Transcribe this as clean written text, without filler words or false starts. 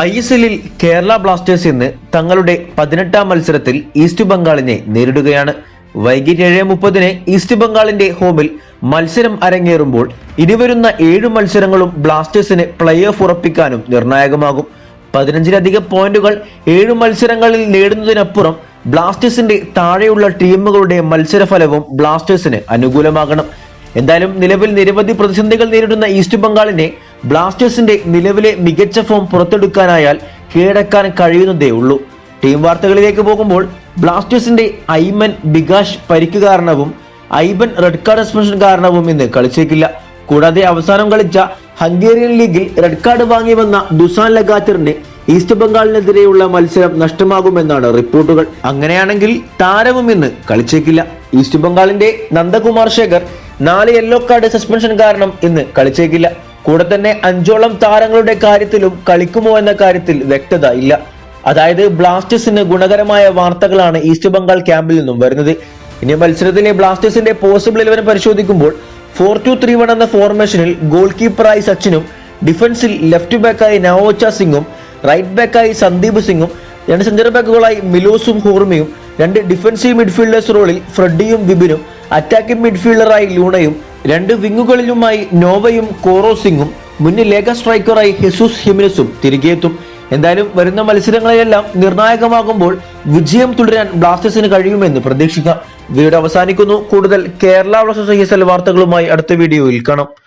ISLൽ Kerala Blasters ഇന്ന് തങ്ങളുടെ 18ാം മത്സരത്തിൽ ഈസ്റ്റ് ബംഗാളിനെ നേരിടുകയാണ്. വൈകിട്ട് 7:30 ഈസ്റ്റ് ബംഗാളിന്റെ ഹോമിൽ മത്സരം അരങ്ങേറുമ്പോൾ ഇനിവരുന്ന 7 മത്സരങ്ങളും ബ്ലാസ്റ്റേഴ്സിന് പ്ലേ ഓഫ് ഉറപ്പിക്കാനും നിർണായകമാകും. 15ലധികം പോയിന്റുകൾ 7 മത്സരങ്ങളിൽ നേടുന്നതിനപ്പുറം ബ്ലാസ്റ്റേഴ്സിന്റെ താഴെയുള്ള ടീമുകളുടെ മത്സരഫലവും ബ്ലാസ്റ്റേഴ്സിന് അനുകൂലമാകണം. എന്തായാലും നിലവിൽ നിരവധി പ്രതിസന്ധികൾ നേരിടുന്ന ഈസ്റ്റ് ബംഗാളിനെ ബ്ലാസ്റ്റേഴ്സിന്റെ നിലവിലെ മികച്ച ഫോം പുറത്തെടുക്കാനായാൽ കീഴടക്കാൻ കഴിയുന്നതേ ഉള്ളൂ. ടീം വാർത്തകളിലേക്ക് പോകുമ്പോൾ ബ്ലാസ്റ്റേഴ്സിന്റെ ഐമൻ ബികാഷ് പരിക്ക് കാരണവും ഐബൻ റെഡ് കാർഡ് സസ്പെൻഷൻ കാരണവും ഇന്ന് കളിച്ചേക്കില്ല. കൂടാതെ അവസാനം കളിച്ച ഹംഗേറിയൻ ലീഗിൽ റെഡ് കാർഡ് വാങ്ങി വന്ന ദുസാൻ ലഗാറ്ററിന് ഈസ്റ്റ് ബംഗാളിനെതിരെയുള്ള മത്സരം നഷ്ടമാകുമെന്നാണ് റിപ്പോർട്ടുകൾ. അങ്ങനെയാണെങ്കിൽ താരവും ഇന്ന് കളിച്ചേക്കില്ല. ഈസ്റ്റ് ബംഗാളിന്റെ Nandakumar Sekar 4 yellow card suspension കാരണം ഇന്ന് കളിച്ചേക്കില്ല. കൂടെ തന്നെ 5ഓളം താരങ്ങളുടെ കാര്യത്തിലും കളിക്കുമോ എന്ന കാര്യത്തിൽ വ്യക്തത ഇല്ല. അതായത് ബ്ലാസ്റ്റേഴ്സിന് ഗുണകരമായ വാർത്തകളാണ് ഈസ്റ്റ് ബംഗാൾ ക്യാമ്പിൽ നിന്നും വരുന്നത്. ഇനി മത്സരത്തിലെ ബ്ലാസ്റ്റേഴ്സിന്റെ പോസിബിൾ 11 പരിശോധിക്കുമ്പോൾ 4-2-3-1 എന്ന ഫോർമേഷനിൽ ഗോൾ കീപ്പറായി സച്ചിനും, ഡിഫൻസിൽ ലെഫ്റ്റ് ബാക്കായി നവോച്ച സിംഗും, റൈറ്റ് ബാക്കായി സന്ദീപ് സിംഗും, 2 സെന്റർ ബാക്കുകളായി മിലോസും ഹോർമിയും, 2 ഡിഫൻസീവ് മിഡ്ഫീൽഡേഴ്സ് റോളിൽ ഫ്രെഡിയും വിപിനും, അറ്റാക്കിംഗ് മിഡ്ഫീൽഡറായി ലൂണയും, 2 വിങ്ങുകളിലുമായി നോവയും കോറോ സിംഗും, മുന്നിൽ ലേഖ സ്ട്രൈക്കറായി ഹെസൂസ് ഹിമിനസും തിരികെയെത്തും. എന്തായാലും വരുന്ന മത്സരങ്ങളിലെല്ലാം നിർണായകമാകുമ്പോൾ വിജയം തുടരാൻ ബ്ലാസ്റ്റേഴ്സിന് കഴിയുമെന്ന് പ്രതീക്ഷിക്കാം. വീഡിയോ അവസാനിക്കുന്നു. കൂടുതൽ കേരള ബ്ലാസ്റ്റേഴ്സ് ISL വാർത്തകളുമായി അടുത്ത വീഡിയോയിൽ കാണാം.